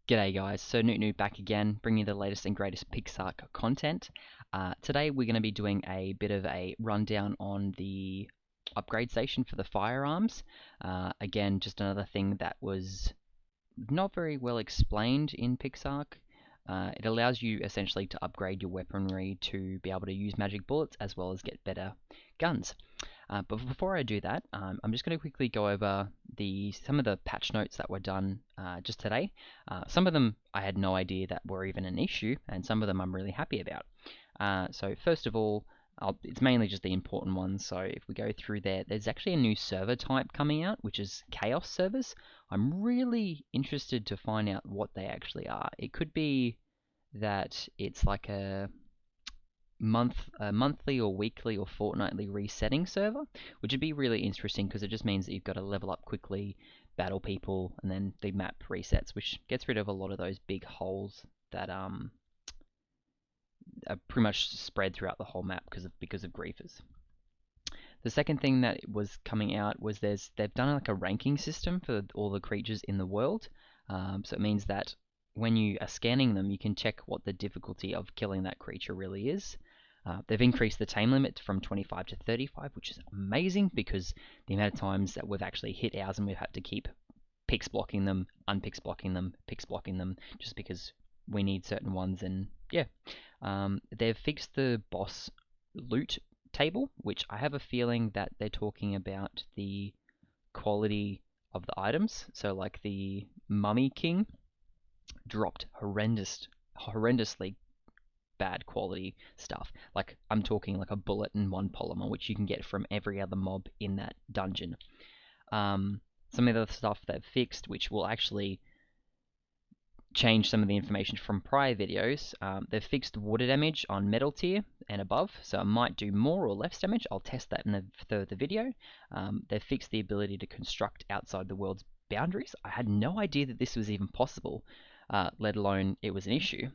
G'day guys, so Newt back again, bringing you the latest and greatest PIXARK content. Today we're going to be doing a bit of a rundown on the upgrade station for the firearms. Again, just another thing that was not very well explained in PIXARK. It allows you essentially to upgrade your weaponry to be able to use magic bullets as well as get better guns. But before I do that, I'm just going to quickly go over some of the patch notes that were done just today. Some of them I had no idea that were even an issue, and some of them I'm really happy about. So first of all, it's mainly just the important ones. So if we go through there's actually a new server type coming out, which is Chaos servers. I'm really interested to find out what they actually are. It could be that it's like a monthly or weekly or fortnightly resetting server, which would be really interesting because it just means that you've got to level up quickly, battle people, and then the map resets, which gets rid of a lot of those big holes that are pretty much spread throughout the whole map because of griefers. The second thing that was coming out was they've done like a ranking system for all the creatures in the world. So it means that when you are scanning them, you can check what the difficulty of killing that creature really is. They've increased the tame limit from 25 to 35, which is amazing because the amount of times that we've actually hit ours and we've had to keep pix blocking them, unpix blocking them, pix blocking them, just because we need certain ones. And yeah, they've fixed the boss loot table, which I have a feeling that they're talking about the quality of the items. So like the Mummy King dropped horrendously bad quality stuff. Like I'm talking like a bullet and one polymer, which you can get from every other mob in that dungeon. Some of the stuff they've fixed, which will actually change some of the information from prior videos. They've fixed water damage on metal tier and above, so it might do more or less damage. I'll test that in a further video. They've fixed the ability to construct outside the world's boundaries. I had no idea that this was even possible, let alone it was an issue.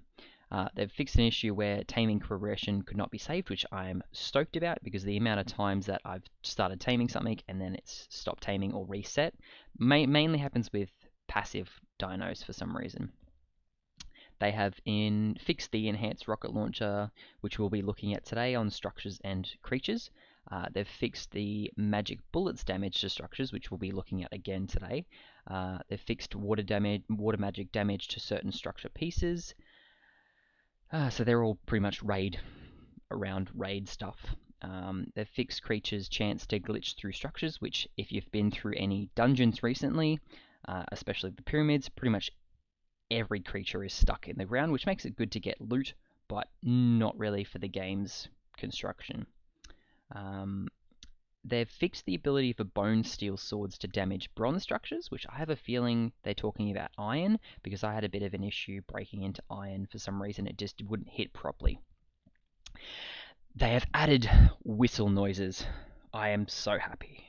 They've fixed an issue where taming progression could not be saved, which I'm stoked about because the amount of times that I've started taming something and then it's stopped taming or reset mainly happens with passive dinos for some reason. They have fixed the enhanced rocket launcher, which we'll be looking at today on structures and creatures. They've fixed the magic bullets damage to structures, which we'll be looking at again today. They've fixed water magic damage to certain structure pieces. So they're all pretty much raid stuff. They've fixed creatures' chance to glitch through structures, which if you've been through any dungeons recently, especially the pyramids, pretty much every creature is stuck in the ground, which makes it good to get loot, but not really for the game's construction. They've fixed the ability for bone steel swords to damage bronze structures, which I have a feeling they're talking about iron, because I had a bit of an issue breaking into iron for some reason. It just wouldn't hit properly. They have added whistle noises. I am so happy.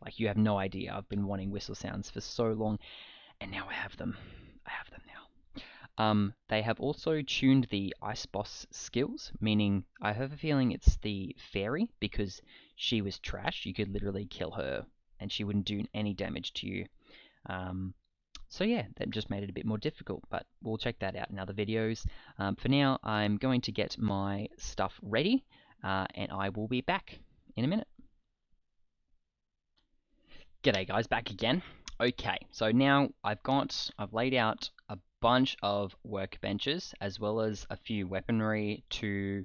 Like, you have no idea. I've been wanting whistle sounds for so long, and now I have them. I have them now. They have also tuned the ice boss skills, meaning I have a feeling it's the fairy, because she was trash. You could literally kill her and she wouldn't do any damage to you. So yeah, that just made it a bit more difficult, but we'll check that out in other videos. For now, I'm going to get my stuff ready, and I will be back in a minute. G'day guys, back again. Okay, so now I've laid out a bunch of workbenches as well as a few weaponry to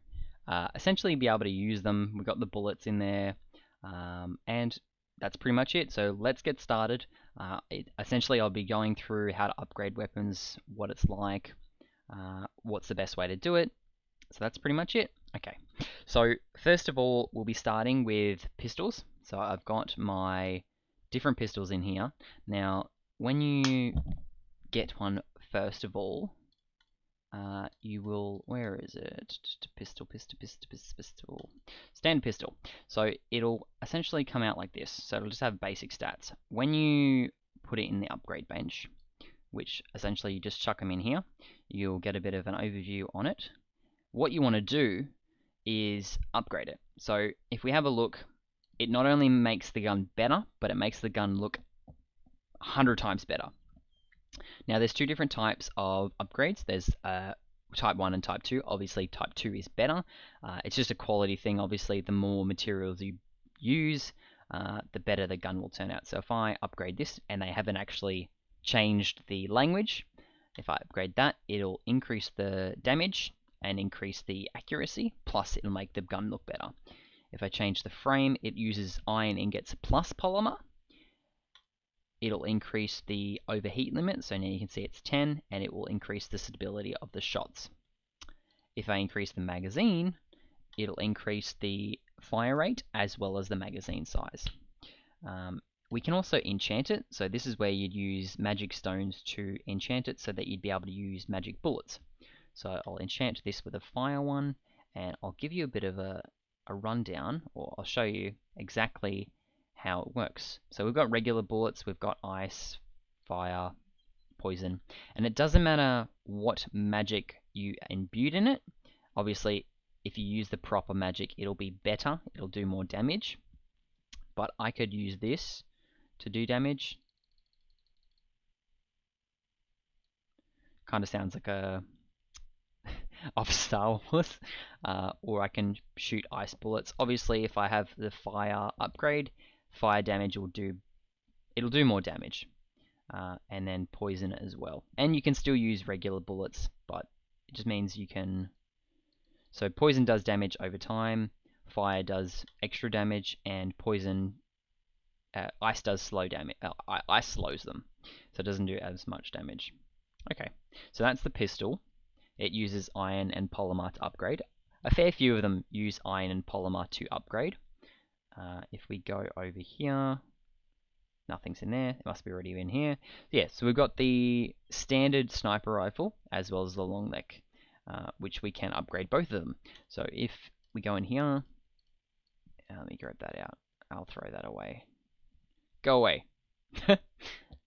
essentially be able to use them. We've got the bullets in there, and that's pretty much it. So let's get started. Essentially, I'll be going through how to upgrade weapons, what it's like, what's the best way to do it. So that's pretty much it. Okay, so first of all, we'll be starting with pistols. So I've got my different pistols in here. Now, when you get one, first of all, you will, where is it? Pistol, stand pistol. So it'll essentially come out like this. So it'll just have basic stats. When you put it in the upgrade bench, which essentially you just chuck them in here, you'll get a bit of an overview on it. What you want to do is upgrade it. So if we have a look, it not only makes the gun better, but it makes the gun look 100 times better. Now there's two different types of upgrades. There's type 1 and type 2. Obviously type 2 is better. It's just a quality thing. Obviously the more materials you use, the better the gun will turn out. So if I upgrade this, and they haven't actually changed the language, if I upgrade that, it'll increase the damage and increase the accuracy, plus it'll make the gun look better. If I change the frame, it uses iron ingots plus polymer. It'll increase the overheat limit, so now you can see it's 10, and it will increase the stability of the shots. If I increase the magazine, it'll increase the fire rate as well as the magazine size. We can also enchant it, so this is where you'd use magic stones to enchant it so that you'd be able to use magic bullets. So I'll enchant this with a fire one, and I'll give you a bit of a rundown, or I'll show you exactly how it works. So we've got regular bullets, we've got ice, fire, poison, and it doesn't matter what magic you imbued in it. Obviously, if you use the proper magic, it'll be better, it'll do more damage. But I could use this to do damage. Kind of sounds like a of Star Wars, or I can shoot ice bullets. Obviously, if I have the fire upgrade, fire damage will do, it'll do more damage, and then poison as well. And you can still use regular bullets, but it just means you can. So poison does damage over time, fire does extra damage, and poison, ice does slow damage. Ice slows them, so it doesn't do as much damage. Okay, so that's the pistol. It uses iron and polymer to upgrade. A fair few of them use iron and polymer to upgrade. If we go over here, nothing's in there. It must be already in here. Yeah, so we've got the standard sniper rifle as well as the long neck, which we can upgrade both of them. So if we go in here, let me grab that out. I'll throw that away. Go away.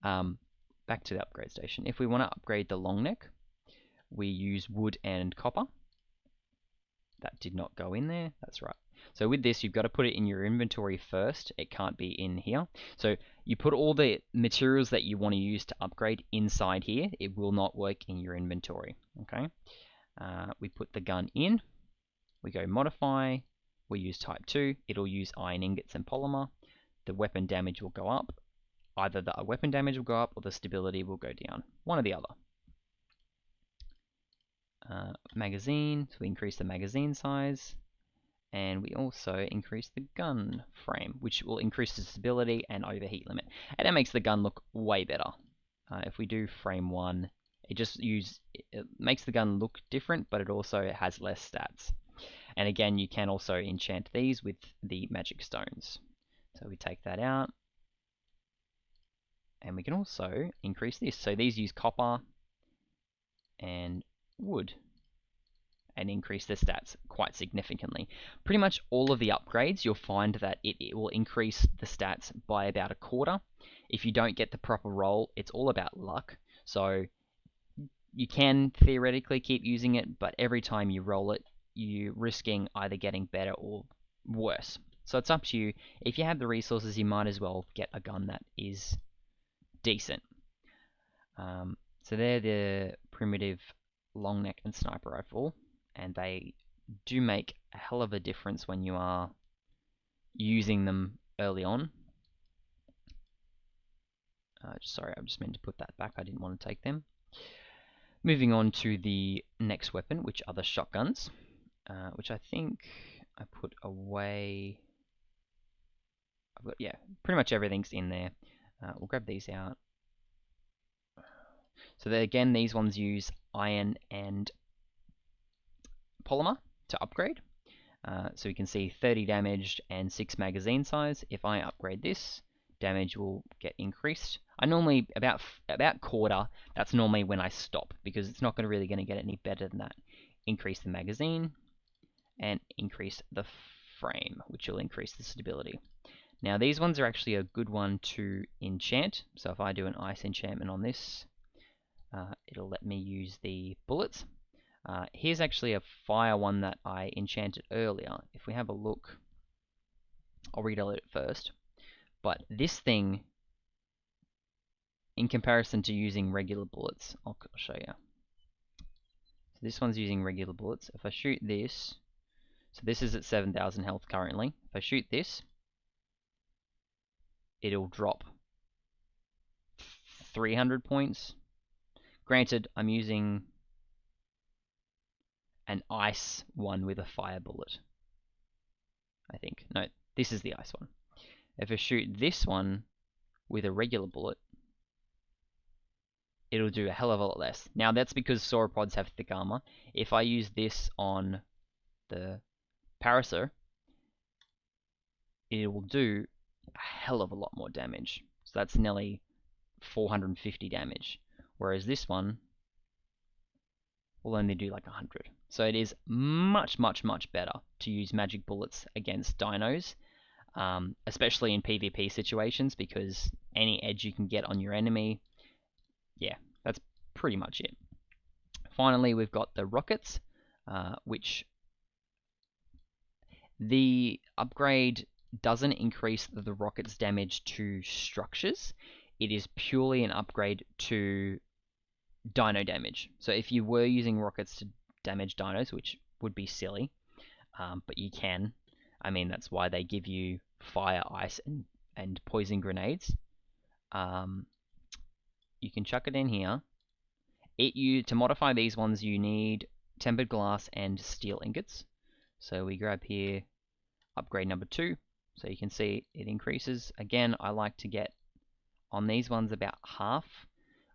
Back to the upgrade station. If we want to upgrade the long neck, we use wood and copper. That did not go in there. That's right. So with this, you've got to put it in your inventory first. It can't be in here. So you put all the materials that you want to use to upgrade inside here. It will not work in your inventory. Okay. We put the gun in. We go modify. We use type 2. It'll use iron ingots and polymer. The weapon damage will go up. Either the weapon damage will go up or the stability will go down. One or the other. Magazine, so we increase the magazine size, and we also increase the gun frame, which will increase the stability and overheat limit, and that makes the gun look way better. If we do frame 1, it makes the gun look different, but it also has less stats. And again, you can also enchant these with the magic stones. So we take that out, and we can also increase this. So these use copper and wood, and increase the stats quite significantly. Pretty much all of the upgrades, you'll find that it will increase the stats by about a quarter. If you don't get the proper roll, it's all about luck. So you can theoretically keep using it, but every time you roll it, you're risking either getting better or worse. So it's up to you. If you have the resources, you might as well get a gun that is decent. So they're the primitive long neck and sniper rifle, and they do make a hell of a difference when you are using them early on. Sorry, I just meant to put that back. I didn't want to take them. Moving on to the next weapon, which are the shotguns, which I think I put away. I've got, yeah, pretty much everything's in there. We'll grab these out. So again, these ones use iron and polymer to upgrade. So we can see 30 damage and 6 magazine size. If I upgrade this, damage will get increased. I normally, about quarter, that's normally when I stop, because it's not really going to get any better than that. Increase the magazine, and increase the frame, which will increase the stability. Now these ones are actually a good one to enchant. So if I do an ice enchantment on this, it'll let me use the bullets. Here's actually a fire one that I enchanted earlier. If we have a look, I'll read it first. But this thing in comparison to using regular bullets. I'll show you. So this one's using regular bullets. If I shoot this, so this is at 7,000 health currently. If I shoot this, it'll drop 300 points. Granted, I'm using an ice one with a fire bullet. I think. No, this is the ice one. If I shoot this one with a regular bullet, it'll do a hell of a lot less. Now that's because sauropods have thick armor. If I use this on the Parasaur, it will do a hell of a lot more damage. So that's nearly 450 damage. Whereas this one will only do like 100. So it is much, much, much better to use magic bullets against dinos, especially in PvP situations, because any edge you can get on your enemy, yeah, that's pretty much it. Finally, we've got the rockets, which the upgrade doesn't increase the rocket's damage to structures. It is purely an upgrade to dino damage. So if you were using rockets to damage dinos, which would be silly, but you can. I mean, that's why they give you fire, ice, and poison grenades. You can chuck it in here. To modify these ones, you need tempered glass and steel ingots. So we grab here upgrade number 2. So you can see it increases. Again, I like to get on these ones about half,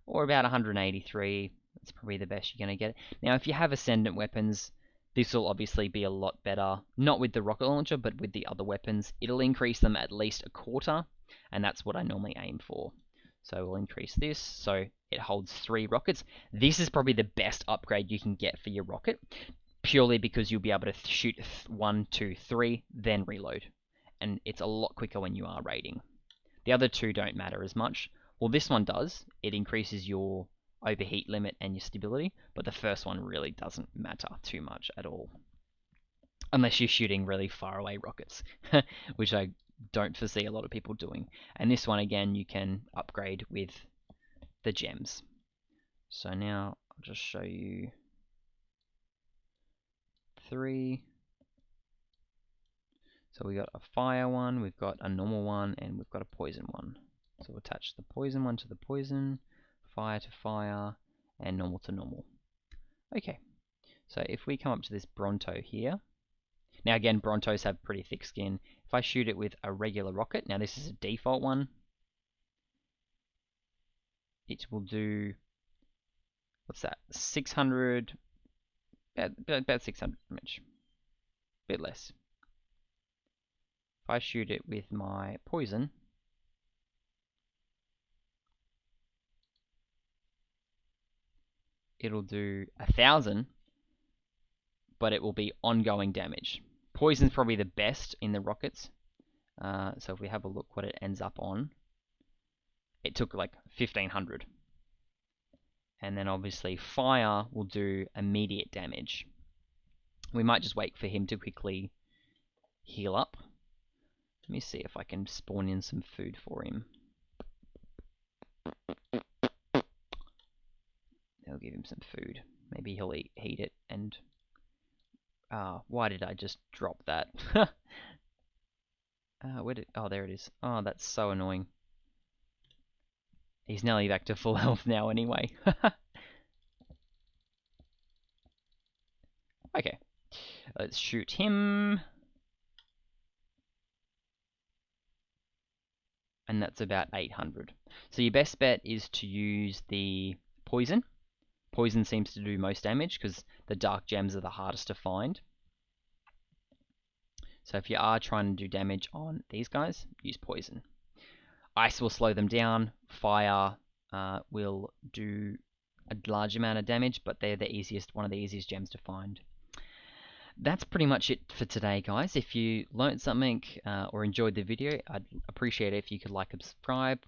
or about 183. That's probably the best you're going to get. Now, if you have ascendant weapons, this will obviously be a lot better. Not with the rocket launcher, but with the other weapons. It'll increase them at least a quarter, and that's what I normally aim for. So we'll increase this, so it holds 3 rockets. This is probably the best upgrade you can get for your rocket, purely because you'll be able to shoot 1, 2, 3, then reload. And it's a lot quicker when you are raiding. The other 2 don't matter as much. Well, this one does. It increases your overheat limit and your stability, but the first one really doesn't matter too much at all. Unless you're shooting really far away rockets, which I don't foresee a lot of people doing. And this one, again, you can upgrade with the gems. So now I'll just show you 3. So we got a fire one, we've got a normal one, and we've got a poison one. So we'll attach the poison one to the poison, fire to fire, and normal to normal. Okay, so if we come up to this Bronto here, now again, Brontos have pretty thick skin. If I shoot it with a regular rocket, now this is a default one, it will do, what's that, 600, about 600 damage, bit less. If I shoot it with my poison, it'll do 1,000, but it will be ongoing damage. Poison's probably the best in the rockets. So if we have a look what it ends up on, it took like 1,500. And then obviously fire will do immediate damage. We might just wait for him to quickly heal up. Let me see if I can spawn in some food for him. I'll give him some food. Maybe he'll eat it and... why did I just drop that? Oh, there it is. Oh, that's so annoying. He's nearly back to full health now anyway. Okay, let's shoot him. And that's about 800. So your best bet is to use the poison. Poison seems to do most damage because the dark gems are the hardest to find. So if you are trying to do damage on these guys, use poison. Ice will slow them down. Fire will do a large amount of damage, but they're one of the easiest gems to find. That's pretty much it for today, guys. If you learned something or enjoyed the video, I'd appreciate it if you could like and subscribe.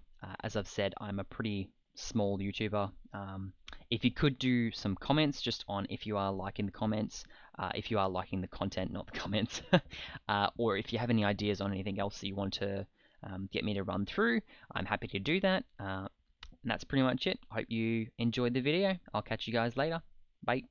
As I've said, I'm a pretty small YouTuber. If you could do some comments just on if you are liking the comments, if you are liking the content, not the comments, or if you have any ideas on anything else that you want to get me to run through, I'm happy to do that. And that's pretty much it. I hope you enjoyed the video. I'll catch you guys later. Bye.